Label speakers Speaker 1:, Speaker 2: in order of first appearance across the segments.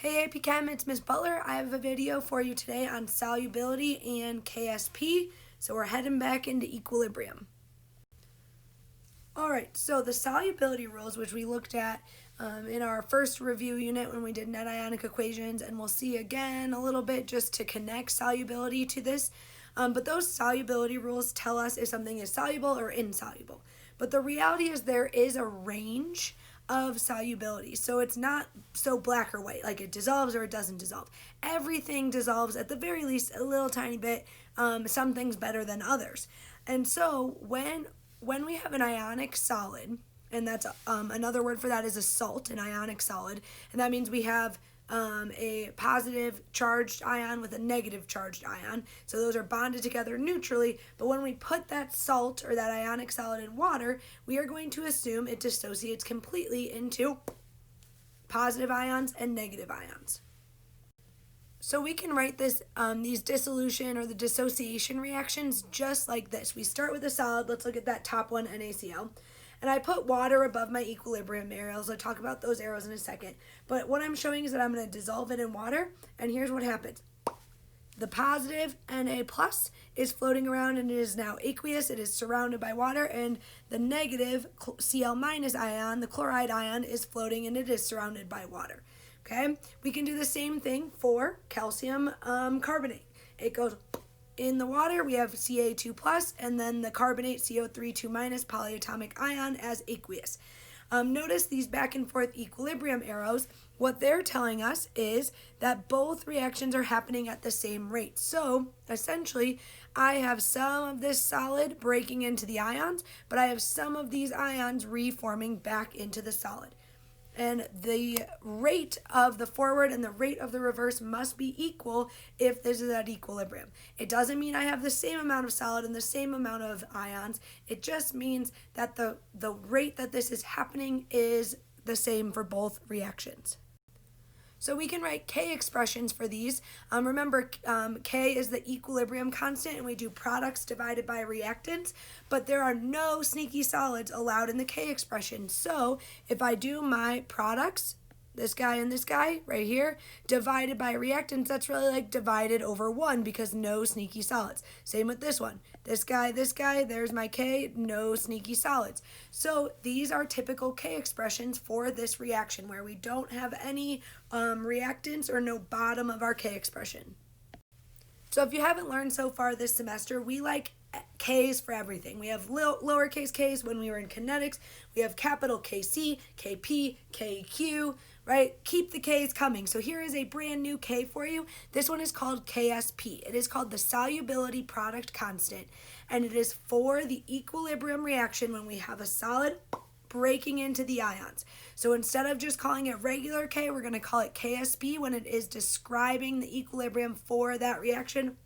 Speaker 1: Hey AP Chem, it's Ms. Butler. I have a video for you today on solubility and Ksp. So we're heading back into equilibrium. Alright, so the solubility rules, which we looked at in our first review unit when we did net ionic equations, and we'll see again a little bit just to connect solubility to this. But those solubility rules tell us if something is soluble or insoluble. But the reality is there is a range of solubility. So it's not so black or white, like it dissolves or it doesn't dissolve. Everything dissolves at the very least a little tiny bit, some things better than others. And so when we have an ionic solid, and that's another word for that is a salt, an ionic solid, and that means we have a positive charged ion with a negative charged ion. So those are bonded together neutrally, but when we put that salt or that ionic solid in water, we are going to assume it dissociates completely into positive ions and negative ions. So we can write this these dissolution or the dissociation reactions just like this. We start with a solid. Let's look at that top one, NaCl. And I put water above my equilibrium arrows. I'll talk about those arrows in a second. But what I'm showing is that I'm going to dissolve it in water, and here's what happens. The positive Na plus is floating around and it is now aqueous. It is surrounded by water, and the negative Cl minus ion, the chloride ion, is floating and it is surrounded by water. Okay, we can do the same thing for calcium carbonate. It goes in the water, we have Ca2 plus, and then the carbonate CO3 2 minus polyatomic ion as aqueous. Notice these back and forth equilibrium arrows. What they're telling us is that both reactions are happening at the same rate. So essentially, I have some of this solid breaking into the ions, but I have some of these ions reforming back into the solid. And the rate of the forward and the rate of the reverse must be equal if this is at equilibrium. It doesn't mean I have the same amount of solid and the same amount of ions. It just means that the rate that this is happening is the same for both reactions. So we can write K expressions for these. Remember, K is the equilibrium constant, and we do products divided by reactants, but there are no sneaky solids allowed in the K expression. So if I do my products, this guy and this guy right here, divided by reactants, that's really like divided over 1 because no sneaky solids. Same with this one. This guy, there's my K, no sneaky solids. So these are typical K expressions for this reaction where we don't have any reactants or no bottom of our K expression. So if you haven't learned so far this semester, we like K's for everything. We have lowercase k's when we were in kinetics. We have capital KC, KP, KQ, right? Keep the K's coming. So here is a brand new K for you. This one is called Ksp. It is called the Solubility Product Constant, and it is for the equilibrium reaction when we have a solid breaking into the ions. So instead of just calling it regular K, we're going to call it Ksp when it is describing the equilibrium for that reaction.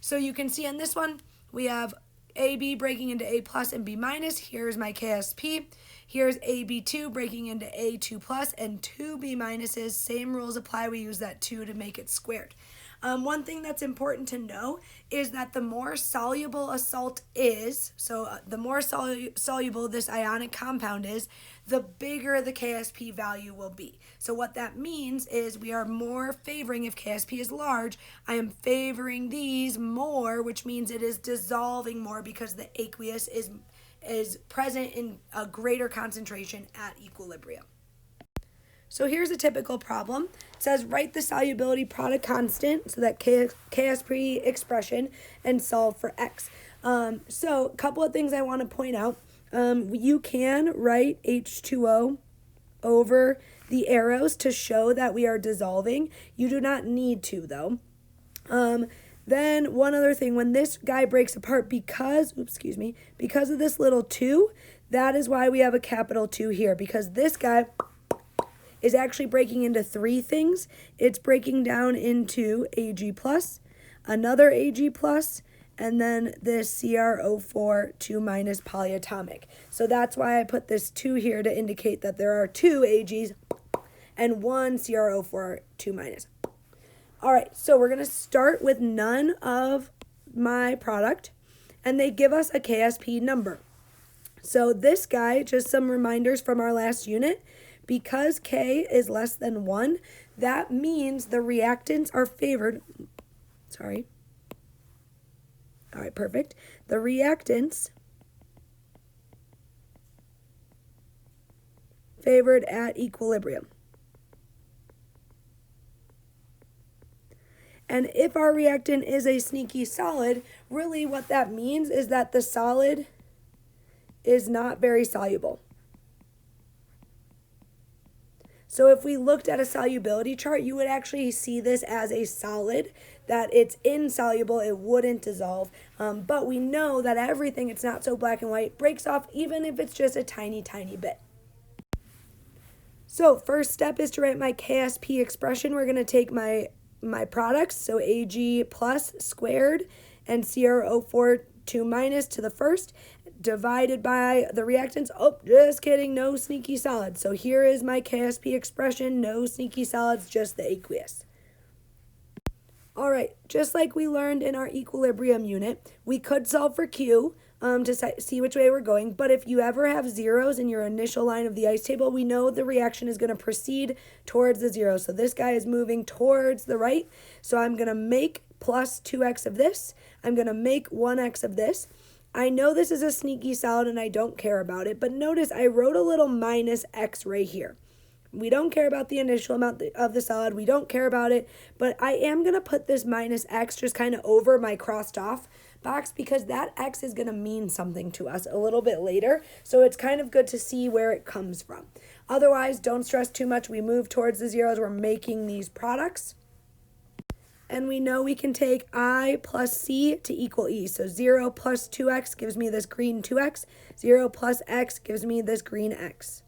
Speaker 1: So you can see on this one, we have AB breaking into A plus and B minus. Here's my Ksp. Here's AB2 breaking into A2 plus and 2 B minuses. Same rules apply. We use that 2 to make it squared. One thing that's important to know is that the more soluble a salt is, so the more soluble this ionic compound is, the bigger the Ksp value will be. So what that means is we are more favoring, if Ksp is large, I am favoring these more, which means it is dissolving more because the aqueous is present in a greater concentration at equilibrium. So here's a typical problem. It says write the solubility product constant, so that Ksp expression, and solve for x. So a couple of things I want to point out. You can write H2O over the arrows to show that we are dissolving. You do not need to, though. Then one other thing, when this guy breaks apart because of this little 2, that is why we have a capital 2 here, because this guy is actually breaking into 3 things. It's breaking down into Ag plus, another Ag plus, and then this CrO4 2 minus polyatomic. So that's why I put this 2 here to indicate that there are 2 Ags and 1 CrO4 2 minus. All right, so we're going to start with none of my product, and they give us a Ksp number. So this guy, just some reminders from our last unit, Because K is less than 1, that means the reactants are favored. Sorry. All right, perfect. The reactants favored at equilibrium. And if our reactant is a sneaky solid, really what that means is that the solid is not very soluble. So if we looked at a solubility chart, you would actually see this as a solid, that it's insoluble, it wouldn't dissolve. But we know that everything, it's not so black and white, breaks off even if it's just a tiny, tiny bit. So first step is to write my Ksp expression. We're going to take my products, so Ag plus squared and CrO4 2 minus to the first, divided by the reactants. Oh, just kidding, no sneaky solids. So here is my Ksp expression, no sneaky solids, just the aqueous. All right, just like we learned in our equilibrium unit, we could solve for Q to see which way we're going, but if you ever have zeros in your initial line of the ice table, we know the reaction is going to proceed towards the zero. So this guy is moving towards the right, so I'm going to make plus 2x of this. I'm going to make 1x of this. I know this is a sneaky solid and I don't care about it, but notice I wrote a little minus x right here. We don't care about the initial amount of the solid. We don't care about it, but I am going to put this minus x just kind of over my crossed off box because that x is going to mean something to us a little bit later. So it's kind of good to see where it comes from. Otherwise, don't stress too much. We move towards the zeros. We're making these products. And we know we can take I plus C to equal E. So 0 plus 2x gives me this green 2x. 0 plus x gives me this green x.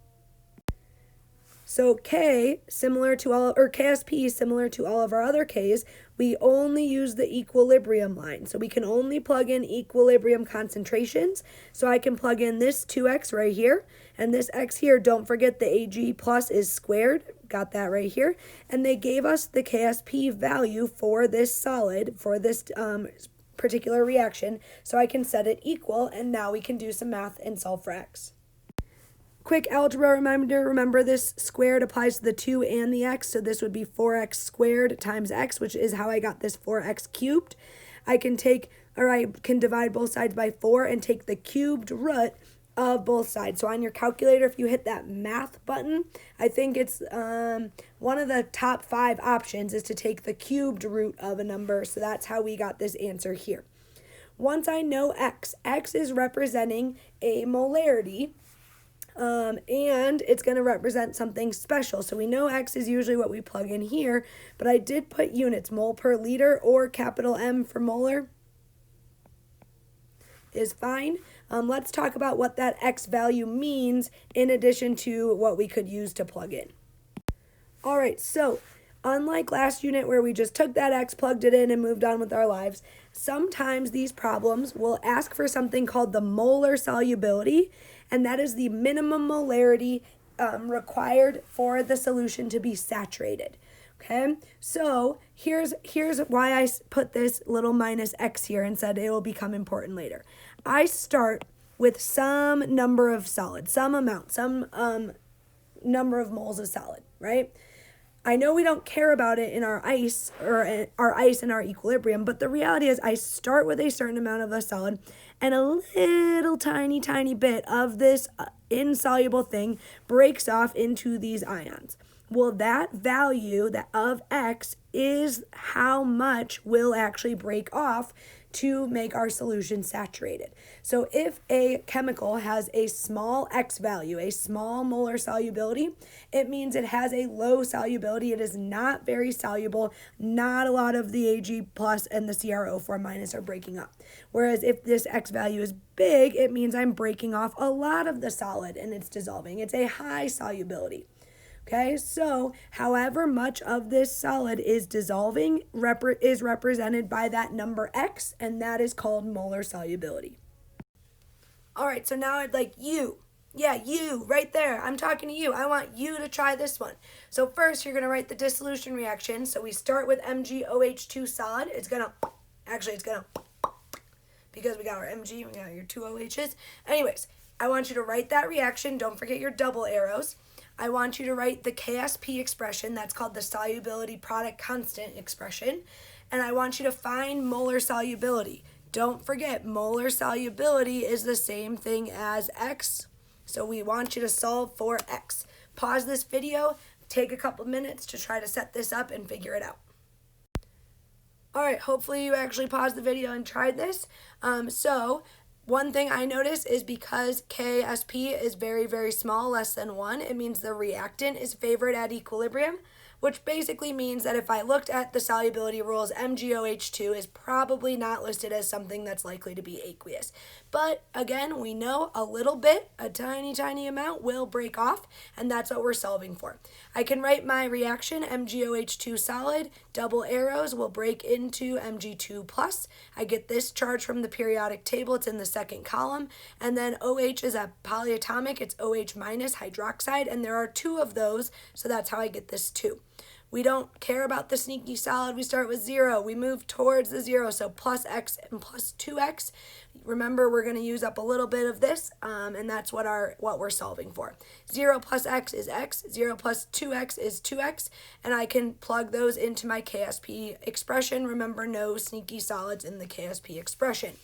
Speaker 1: So K, similar to all, or Ksp, similar to all of our other Ks, we only use the equilibrium line. So we can only plug in equilibrium concentrations. So I can plug in this 2x right here, and this x here, don't forget the Ag plus is squared. Got that right here. And they gave us the Ksp value for this solid, for this particular reaction. So I can set it equal, and now we can do some math and solve for x. Quick algebra reminder, remember this squared applies to the 2 and the x, so this would be 4x squared times x, which is how I got this 4x cubed. I can divide both sides by 4 and take the cubed root of both sides. So on your calculator, if you hit that math button, I think it's one of the top 5 options is to take the cubed root of a number, so that's how we got this answer here. Once I know x is representing a molarity, and it's going to represent something special. So we know x is usually what we plug in here, but I did put units, mole per liter or capital M for molar is fine. Let's talk about what that x value means in addition to what we could use to plug in. All right, so unlike last unit where we just took that x, plugged it in, and moved on with our lives, sometimes these problems will ask for something called the molar solubility, and that is the minimum molarity required for the solution to be saturated. Okay, so here's why I put this little minus x here and said it will become important later. I start with some number of solid, some amount, some number of moles of solid, right? I know we don't care about it in our ice or our ice in our equilibrium, but the reality is I start with a certain amount of a solid and a little tiny, tiny bit of this insoluble thing breaks off into these ions. Well, that value of x is how much will actually break off to make our solution saturated. So if a chemical has a small x value, a small molar solubility, it means it has a low solubility. It is not very soluble. Not a lot of the Ag plus and the CrO4 minus are breaking up. Whereas if this x value is big, it means I'm breaking off a lot of the solid and it's dissolving. It's a high solubility. Okay, so however much of this solid is dissolving is represented by that number x, and that is called molar solubility. All right, so now I'd like you. Yeah, you, right there. I'm talking to you. I want you to try this one. So first, you're going to write the dissolution reaction. So we start with MgOH2 solid. It's going to, because we got our Mg, we got your two OHs. Anyways, I want you to write that reaction. Don't forget your double arrows. I want you to write the Ksp expression, that's called the Solubility Product Constant expression, and I want you to find molar solubility. Don't forget, molar solubility is the same thing as X, so we want you to solve for X. Pause this video, take a couple minutes to try to set this up and figure it out. Alright, hopefully you actually paused the video and tried this. So one thing I noticed is because Ksp is very, very small, less than 1, it means the reactant is favored at equilibrium, which basically means that if I looked at the solubility rules, MgOH2 is probably not listed as something that's likely to be aqueous. But again, we know a little bit, a tiny, tiny amount will break off, and that's what we're solving for. I can write my reaction, MgOH2 solid, double arrows will break into Mg2+. I get this charge from the periodic table, it's in the second column, and then OH is a polyatomic, it's OH minus hydroxide, and there are 2 of those, so that's how I get this 2. We don't care about the sneaky solid. We start with 0. We move towards the 0, so plus x and plus 2x. Remember, we're going to use up a little bit of this, and that's what we're solving for. 0 plus x is x. 0 plus 2x is 2x, and I can plug those into my Ksp expression. Remember, no sneaky solids in the Ksp expression.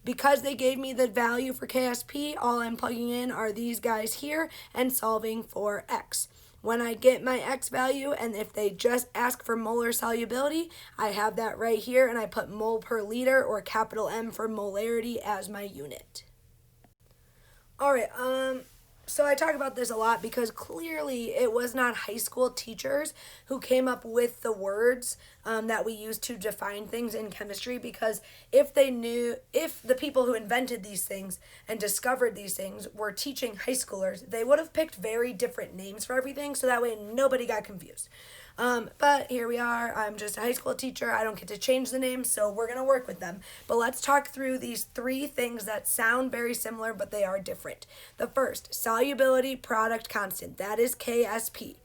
Speaker 1: Because they gave me the value for Ksp, all I'm plugging in are these guys here and solving for x. When I get my X value, and if they just ask for molar solubility, I have that right here, and I put mole per liter, or capital M for molarity, as my unit. Alright, so I talk about this a lot because clearly it was not high school teachers who came up with the words that we use to define things in chemistry, because if the people who invented these things and discovered these things were teaching high schoolers, they would have picked very different names for everything, so that way nobody got confused. But here we are. I'm just a high school teacher. I don't get to change the names, so we're going to work with them. But let's talk through these 3 things that sound very similar, but they are different. The first, Solubility Product Constant. That is Ksp.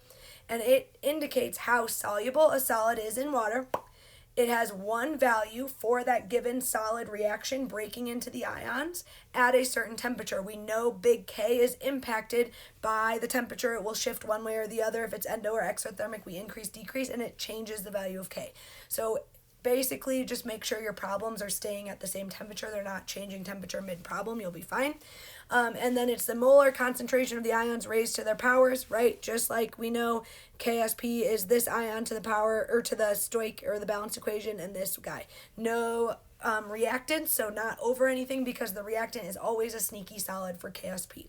Speaker 1: And it indicates how soluble a solid is in water. It has one value for that given solid reaction breaking into the ions at a certain temperature. We know big K is impacted by the temperature. It will shift one way or the other. If it's endo or exothermic, we increase, decrease, and it changes the value of K. So basically, just make sure your problems are staying at the same temperature. They're not changing temperature mid-problem. You'll be fine. And then it's the molar concentration of the ions raised to their powers, right? Just like we know Ksp is this ion to the power, or to the stoich, or the balanced equation, and this guy. No reactant, so not over anything, because the reactant is always a sneaky solid for Ksp.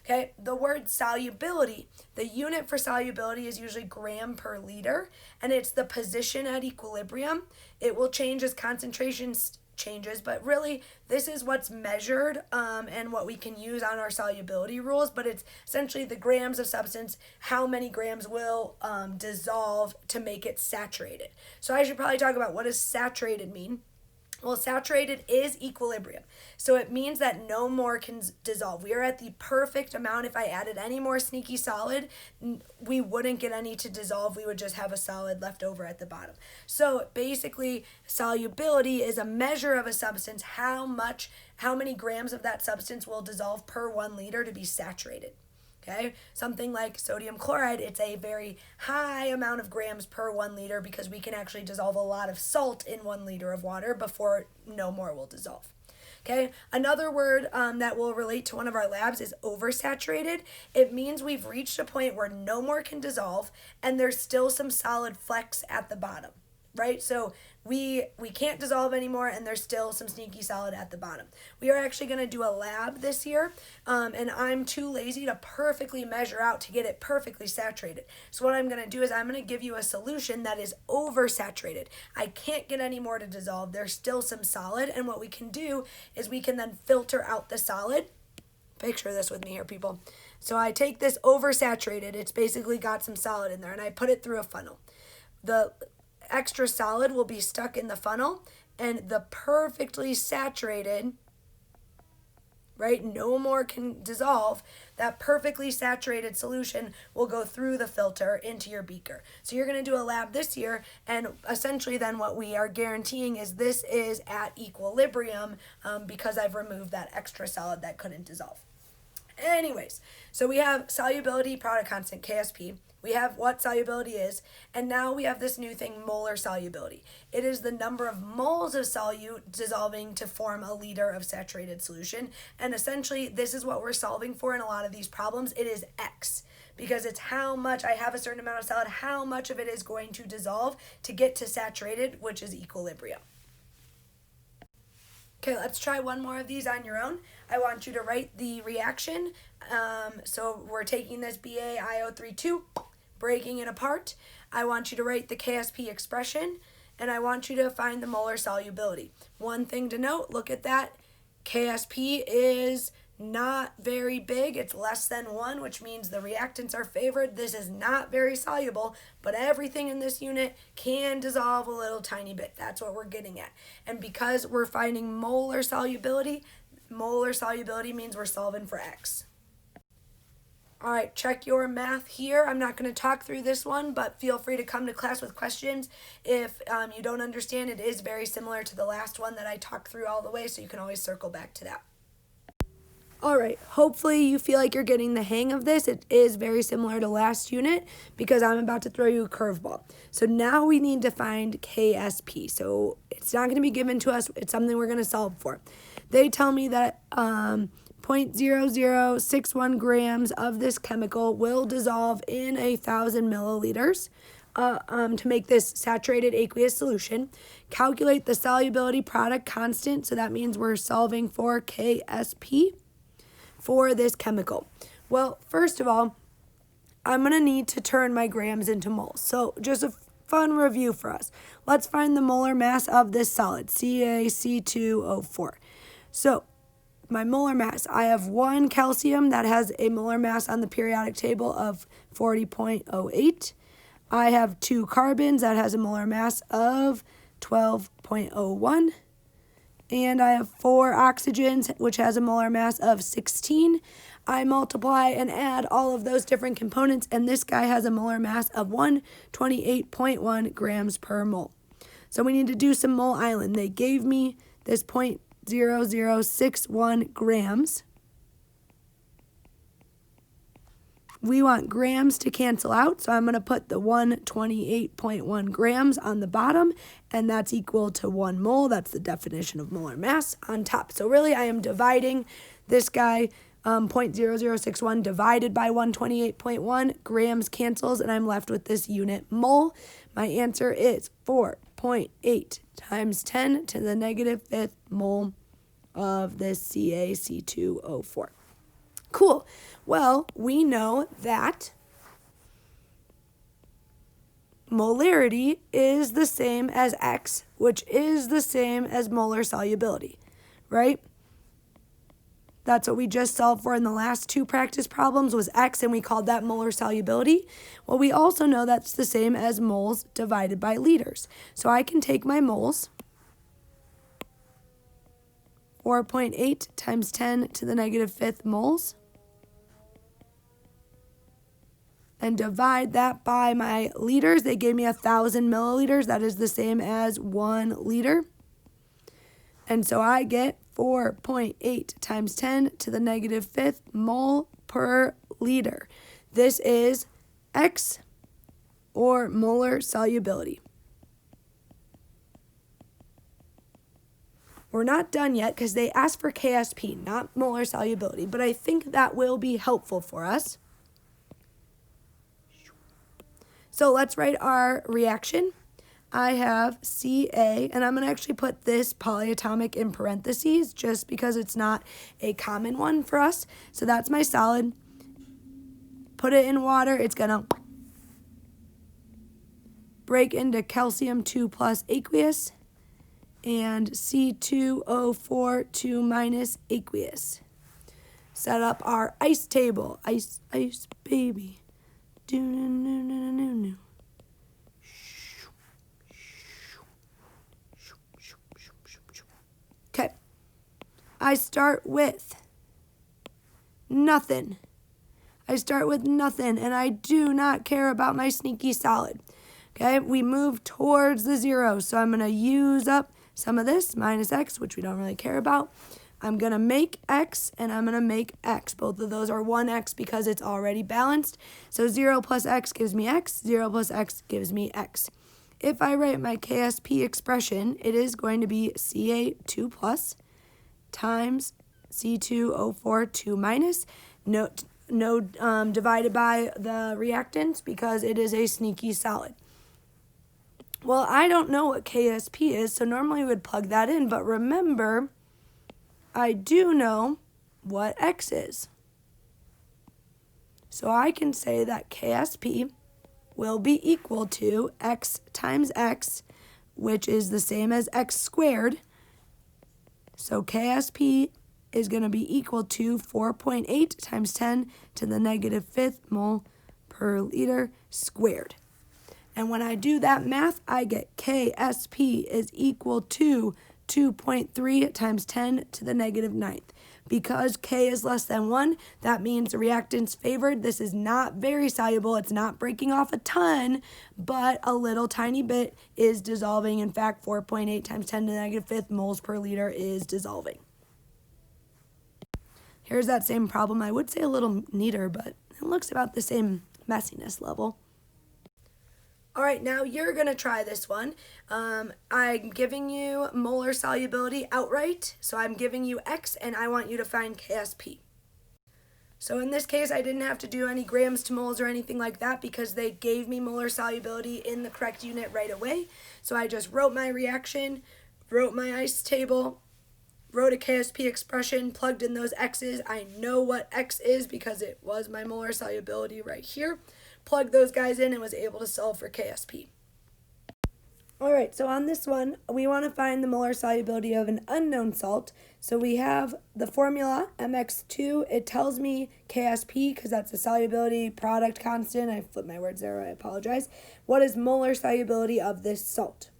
Speaker 1: Okay, the word solubility, the unit for solubility is usually gram per liter, and it's the position at equilibrium. It will change as concentration changes, but really this is what's measured and what we can use on our solubility rules, but it's essentially the grams of substance, how many grams will dissolve to make it saturated. So I should probably talk about what does saturated mean. Well, saturated is equilibrium. So it means that no more can dissolve. We are at the perfect amount. If I added any more sneaky solid, we wouldn't get any to dissolve. We would just have a solid left over at the bottom. So basically, solubility is a measure of a substance, how many grams of that substance will dissolve per 1 liter to be saturated. Okay, something like sodium chloride, it's a very high amount of grams per 1 liter, because we can actually dissolve a lot of salt in 1 liter of water before no more will dissolve. Okay, another word that will relate to one of our labs is oversaturated. It means we've reached a point where no more can dissolve and there's still some solid flecks at the bottom, right? So we can't dissolve anymore, and there's still some sneaky solid at the bottom. We are actually going to do a lab this year, and I'm too lazy to perfectly measure out to get it perfectly saturated. So what I'm going to do is I'm going to give you a solution that is oversaturated. I can't get any more to dissolve. There's still some solid, and what we can do is we can then filter out the solid. Picture this with me here, people. So I take this oversaturated, it's basically got some solid in there, and I put it through a funnel. The extra solid will be stuck in the funnel, and the perfectly saturated, right, no more can dissolve, that perfectly saturated solution will go through the filter into your beaker. So you're going to do a lab this year, and essentially then what we are guaranteeing is this is at equilibrium because I've removed that extra solid that couldn't dissolve. Anyways, so we have solubility product constant, Ksp. We have what solubility is, and now we have this new thing, molar solubility. It is the number of moles of solute dissolving to form a liter of saturated solution, and essentially this is what we're solving for in a lot of these problems. It is X, because it's how much I have a certain amount of solid, how much of it is going to dissolve to get to saturated, which is equilibrium. Okay, let's try one more of these on your own. I want you to write the reaction. So we're taking this BaIO32, breaking it apart. I want you to write the Ksp expression, and I want you to find the molar solubility. One thing to note, look at that. Ksp is not very big. It's less than 1, which means the reactants are favored. This is not very soluble, but everything in this unit can dissolve a little tiny bit. That's what we're getting at. And because we're finding molar solubility means we're solving for X. All right, check your math here. I'm not going to talk through this one, but feel free to come to class with questions. If you don't understand, it is very similar to the last one that I talked through all the way, so you can always circle back to that. All right, hopefully you feel like you're getting the hang of this. It is very similar to last unit because I'm about to throw you a curveball. So now we need to find Ksp. So it's not going to be given to us. It's something we're going to solve for. They tell me that 0.0061 grams of this chemical will dissolve in 1,000 milliliters to make this saturated aqueous solution. Calculate the solubility product constant. So that means we're solving for Ksp for this chemical. Well, first of all, I'm going to need to turn my grams into moles. So just a fun review for us. Let's find the molar mass of this solid, CaC2O4. So my molar mass, I have 1 calcium that has a molar mass on the periodic table of 40.08. I have 2 carbons that has a molar mass of 12.01. And I have 4 oxygens, which has a molar mass of 16. I multiply and add all of those different components, and this guy has a molar mass of 128.1 grams per mole. So we need to do some mole island. They gave me this 0.0061 grams. We want grams to cancel out, so I'm going to put the 128.1 grams on the bottom, and that's equal to 1 mole. That's the definition of molar mass on top. So really, I am dividing this guy, 0.0061 divided by 128.1. Grams cancels, and I'm left with this unit mole. My answer is 4.8 times 10 to the negative 5th mole of this CaC2O4. Cool. Well, we know that molarity is the same as X, which is the same as molar solubility, right? That's what we just solved for in the last 2 practice problems was X, and we called that molar solubility. Well, we also know that's the same as moles divided by liters. So I can take my moles, 4.8 times 10 to the negative 5th moles, and divide that by my liters. They gave me 1,000 milliliters. That is the same as 1 liter. And so I get 4.8 times 10 to the negative 5th mole per liter. This is X, or molar solubility. We're not done yet because they asked for Ksp, not molar solubility, but I think that will be helpful for us. So let's write our reaction. I have Ca, and I'm going to actually put this polyatomic in parentheses just because it's not a common one for us. So that's my solid. Put it in water. It's going to break into calcium 2 plus aqueous and C2O4 2 minus aqueous. Set up our ice table. Ice, ice, baby. Do-no-no-no-no-no. Okay. I start with nothing. And I do not care about my sneaky solid. Okay, we move towards the 0, so I'm going to use up some of this, minus X, which we don't really care about. I'm going to make X and I'm going to make X. Both of those are 1X because it's already balanced. So 0 plus X gives me X. 0 plus X gives me X. If I write my Ksp expression, it is going to be Ca2 plus times C2O4 2 minus. No divided by the reactants because it is a sneaky solid. Well, I don't know what Ksp is, so normally we would plug that in, but remember, I do know what X is. So I can say that Ksp will be equal to X times X, which is the same as X squared. So Ksp is going to be equal to 4.8 times 10 to the negative 5th mole per liter squared. And when I do that math, I get Ksp is equal to 2.3 times 10 to the negative 9th. Because K is less than 1, that means the reactant's favored. This is not very soluble. It's not breaking off a ton, but a little tiny bit is dissolving. In fact, 4.8 times 10 to the negative 5th moles per liter is dissolving. Here's that same problem. I would say a little neater, but it looks about the same messiness level. All right, now you're going to try this one. I'm giving you molar solubility outright, so I'm giving you X, and I want you to find Ksp. So in this case, I didn't have to do any grams to moles or anything like that because they gave me molar solubility in the correct unit right away. So I just wrote my reaction, wrote my ice table, wrote a Ksp expression, plugged in those X's. I know what X is because it was my molar solubility right here. Plugged those guys in and was able to solve for Ksp. All right, so on this one, we want to find the molar solubility of an unknown salt. So we have the formula, mx2. It tells me Ksp because that's the solubility product constant. I flipped my words there, I apologize. What is molar solubility of this salt?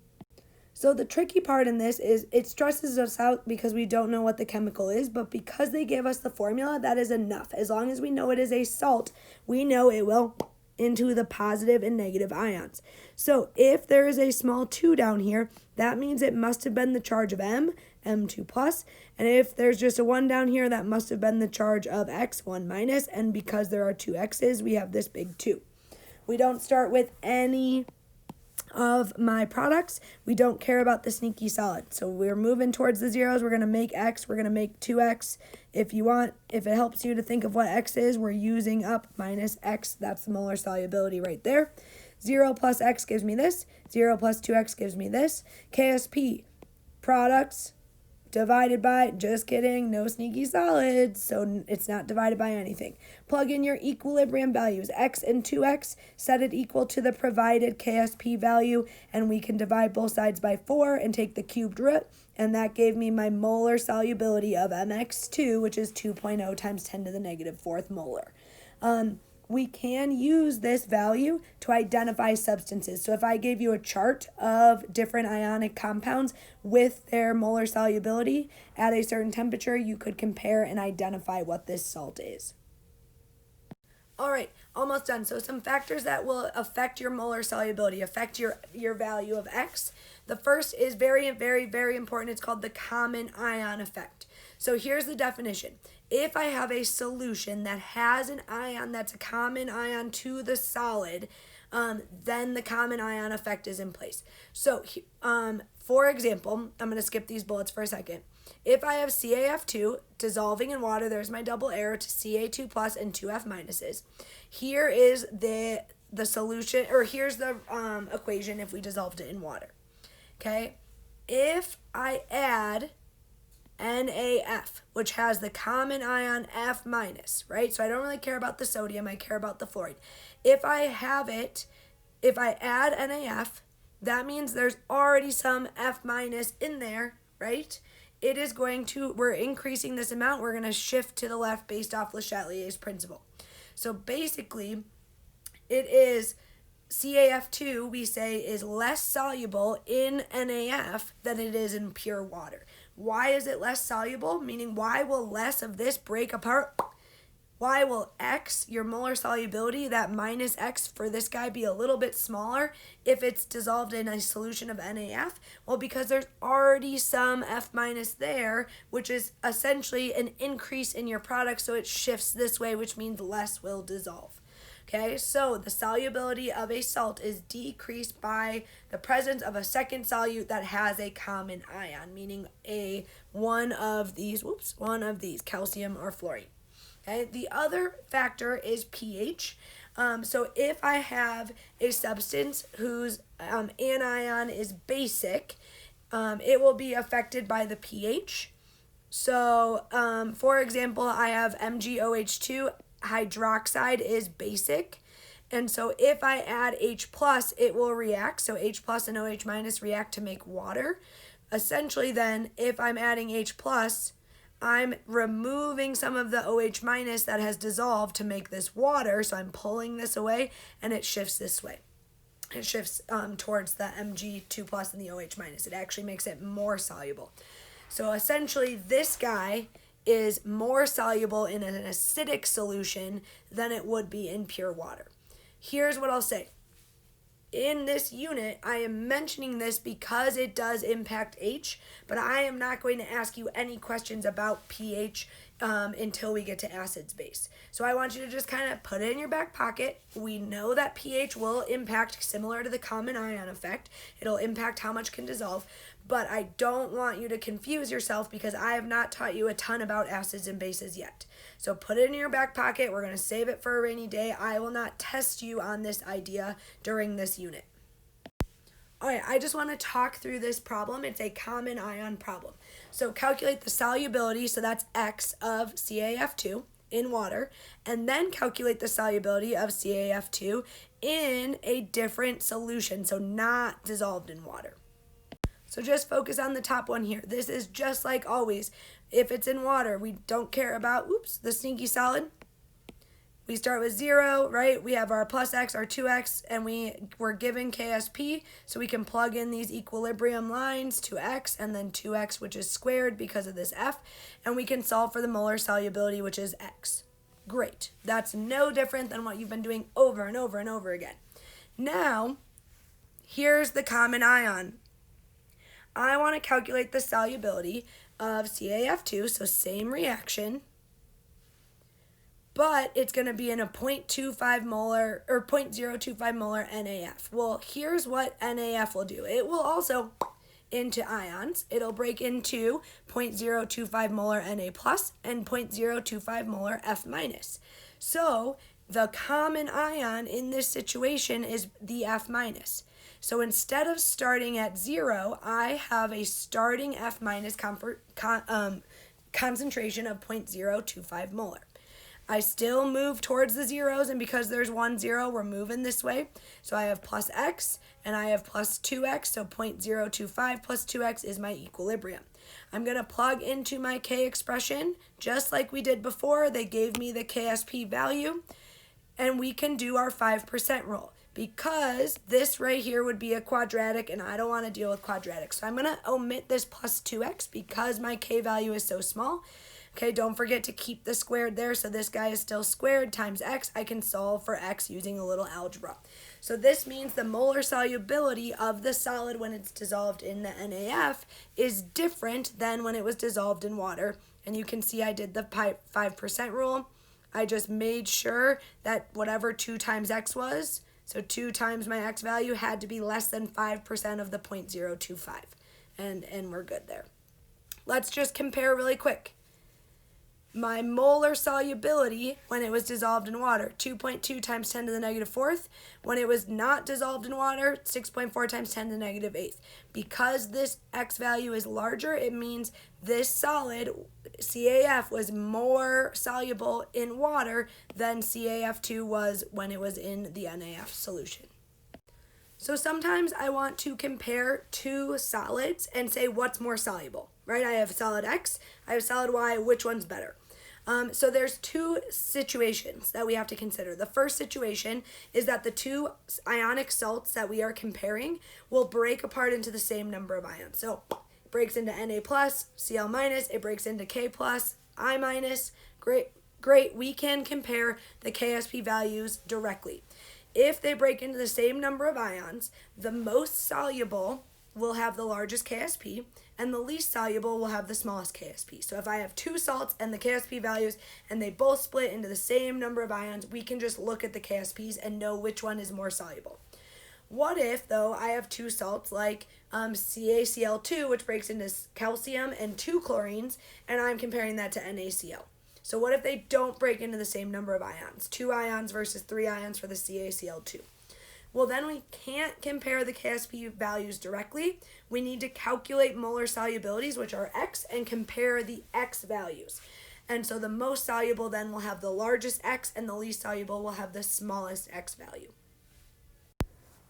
Speaker 1: So the tricky part in this is it stresses us out because we don't know what the chemical is, but because they gave us the formula, that is enough. As long as we know it is a salt, we know it will into the positive and negative ions. So if there is a small 2 down here, that means it must have been the charge of M2 plus. And if there's just a 1 down here, that must have been the charge of X, 1 minus. And because there are 2 X's, we have this big 2. We don't start with any of my products. We don't care about the sneaky solid. So we're moving towards the zeros. We're going to make X. We're going to make 2X. If it helps you to think of what X is, we're using up minus X. That's the molar solubility right there. 0 plus X gives me this. 0 plus 2X gives me this. Ksp, products, divided by, just kidding, no sneaky solids, so it's not divided by anything. Plug in your equilibrium values, X and 2X, set it equal to the provided Ksp value, and we can divide both sides by 4 and take the cubed root, and that gave me my molar solubility of mx2, which is 2.0 times 10 to the negative 4th molar. We can use this value to identify substances. So if I gave you a chart of different ionic compounds with their molar solubility at a certain temperature, you could compare and identify what this salt is. All right, almost done. So some factors that will affect your molar solubility, affect your value of X. The first is very, very, very important. It's called the common ion effect. So here's the definition. If I have a solution that has an ion that's a common ion to the solid, then the common ion effect is in place. So, for example, I'm going to skip these bullets for a second. If I have CaF2 dissolving in water, there's my double arrow to Ca2 plus and 2F minuses. Here is the solution, or here's the equation if we dissolved it in water. Okay? If I add NaF, which has the common ion F minus, right? So I don't really care about the sodium, I care about the fluoride. If I add NaF, that means there's already some F minus in there, right? We're increasing this amount, we're going to shift to the left based off Le Chatelier's principle. So basically, it is CaF2, we say, is less soluble in NaF than it is in pure water. Why is it less soluble? Meaning, why will less of this break apart Why will X, your molar solubility, that minus X for this guy, be a little bit smaller if it's dissolved in a solution of NaF? Well, because there's already some F minus there, which is essentially an increase in your product, so it shifts this way, which means less will dissolve. Okay, so the solubility of a salt is decreased by the presence of a second solute that has a common ion, meaning one of these, calcium or fluorine. Okay, the other factor is pH. So if I have a substance whose anion is basic, it will be affected by the pH. So, for example, I have MgOH2, hydroxide is basic. And so if I add H+, it will react. So H+ and OH- react to make water. Essentially then, if I'm adding H+, I'm removing some of the OH- that has dissolved to make this water. So I'm pulling this away and it shifts this way. It shifts towards the Mg2+ and the OH-. It actually makes it more soluble. So essentially this guy is more soluble in an acidic solution than it would be in pure water. Here's what I'll say. In this unit, I am mentioning this because it does impact H, but I am not going to ask you any questions about pH until we get to acids base. So I want you to just kind of put it in your back pocket. We know that pH will impact, similar to the common ion effect. It'll impact how much can dissolve, but I don't want you to confuse yourself because I have not taught you a ton about acids and bases yet. So put it in your back pocket. We're going to save it for a rainy day. I will not test you on this idea during this unit. All right, I just want to talk through this problem. It's a common ion problem. So calculate the solubility, so that's X of CaF2 in water, and then calculate the solubility of CaF2 in a different solution, so not dissolved in water. So just focus on the top one here. This is just like always. If it's in water, we don't care about, the stinky solid. We start with 0, right? We have our plus X, our 2X, and we're given Ksp, so we can plug in these equilibrium lines to X and then 2X, which is squared because of this F, and we can solve for the molar solubility, which is X. Great. That's no different than what you've been doing over and over and over again. Now, here's the common ion. I want to calculate the solubility of CaF2, so same reaction, but it's going to be in a 0.25 molar or 0.025 molar NaF. Well, here's what NaF will do. It will also into ions. It'll break into 0.025 molar Na plus and 0.025 molar F minus. So the common ion in this situation is the F minus. So instead of starting at 0, I have a starting F minus concentration of 0.025 molar. I still move towards the zeros, and because there's 1 0, we're moving this way. So I have plus X, and I have plus 2X, so 0.025 plus 2X is my equilibrium. I'm going to plug into my K expression, just like we did before. They gave me the Ksp value, and we can do our 5% rule. Because this right here would be a quadratic, and I don't want to deal with quadratics. So I'm going to omit this plus 2X because my K value is so small. Okay, don't forget to keep the squared there, so this guy is still squared times X. I can solve for X using a little algebra. So this means the molar solubility of the solid when it's dissolved in the NaF is different than when it was dissolved in water. And you can see I did the 5% rule. I just made sure that whatever 2 times X was, so 2 times my X value, had to be less than 5% of the 0.025. And we're good there. Let's just compare really quick. My molar solubility when it was dissolved in water, 2.2 times 10 to the negative 4th. When it was not dissolved in water, 6.4 times 10 to the negative 8th. Because this X value is larger, it means this solid, CaF, was more soluble in water than CaF2 was when it was in the NaF solution. So sometimes I want to compare two solids and say what's more soluble, right? I have solid X, I have solid Y, which one's better? So there's 2 situations that we have to consider. The first situation is that the 2 ionic salts that we are comparing will break apart into the same number of ions. So it breaks into Na plus, Cl minus, it breaks into K plus, I minus. Great. Great, we can compare the Ksp values directly. If they break into the same number of ions, the most soluble will have the largest Ksp, and the least soluble will have the smallest Ksp. So if I have two salts and the Ksp values, and they both split into the same number of ions, we can just look at the Ksps and know which one is more soluble. What if, though, I have two salts like CaCl2, which breaks into calcium, and two chlorines, and I'm comparing that to NaCl? So what if they don't break into the same number of ions? 2 ions versus 3 ions for the CaCl2. Well, then we can't compare the Ksp values directly. We need to calculate molar solubilities, which are X, and compare the X values. And so the most soluble then will have the largest X, and the least soluble will have the smallest X value.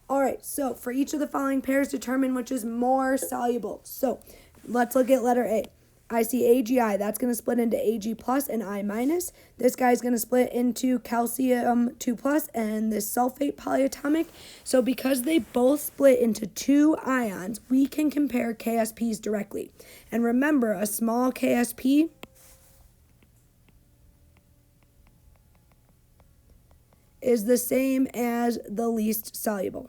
Speaker 1: All right, so for each of the following pairs, determine which is more soluble. So let's look at letter A. I see AgI, that's going to split into Ag plus and I minus. This guy's going to split into calcium 2 plus and this sulfate polyatomic. So because they both split into 2 ions, we can compare Ksps directly. And remember, a small Ksp is the same as the least soluble.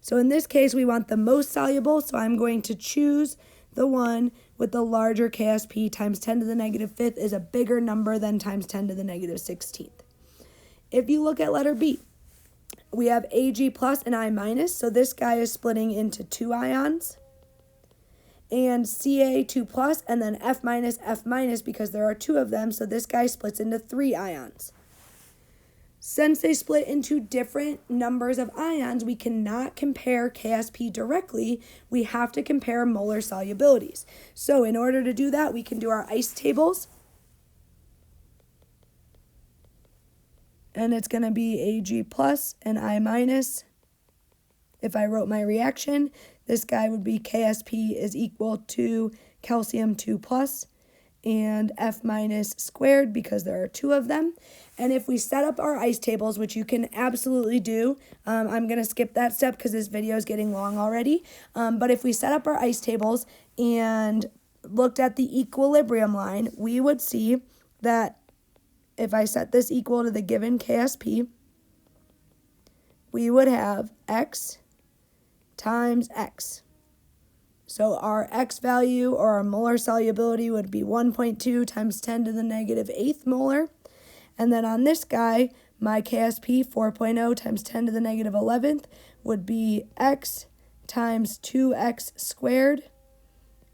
Speaker 1: So in this case, we want the most soluble, so I'm going to choose the one with the larger Ksp. Times 10 to the negative 5th is a bigger number than times 10 to the negative 16th. If you look at letter B, we have Ag plus and I minus, so this guy is splitting into 2 ions. And Ca2 plus and then F minus because there are 2 of them, so this guy splits into 3 ions. Since they split into different numbers of ions, we cannot compare Ksp directly. We have to compare molar solubilities. So in order to do that, we can do our ice tables. And it's going to be Ag plus and I minus. If I wrote my reaction, this guy would be Ksp is equal to calcium 2 plus and F minus squared because there are 2 of them. And if we set up our ice tables, which you can absolutely do, I'm going to skip that step because this video is getting long already. But if we set up our ice tables and looked at the equilibrium line, we would see that if I set this equal to the given Ksp, we would have X times X. So our X value or our molar solubility would be 1.2 times 10 to the negative 8th molar. And then on this guy, my Ksp 4.0 times 10 to the negative 11th would be X times 2X squared.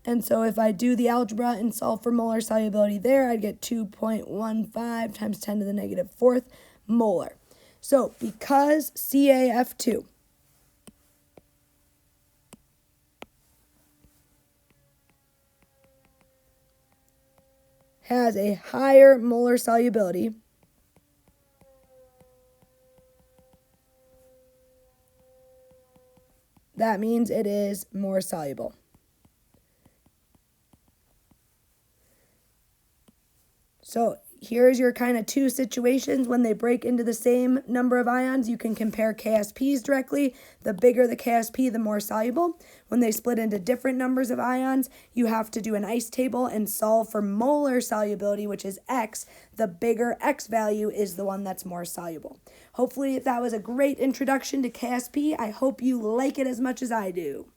Speaker 1: And so if I do the algebra and solve for molar solubility there, I'd get 2.15 times 10 to the negative 4th molar. So because CaF2 has a higher molar solubility, that means it is more soluble. So here's your kind of 2 situations when they break into the same number of ions. You can compare Ksps directly. The bigger the Ksp, the more soluble. When they split into different numbers of ions, you have to do an ice table and solve for molar solubility, which is X. The bigger X value is the one that's more soluble. Hopefully that was a great introduction to Ksp. I hope you like it as much as I do.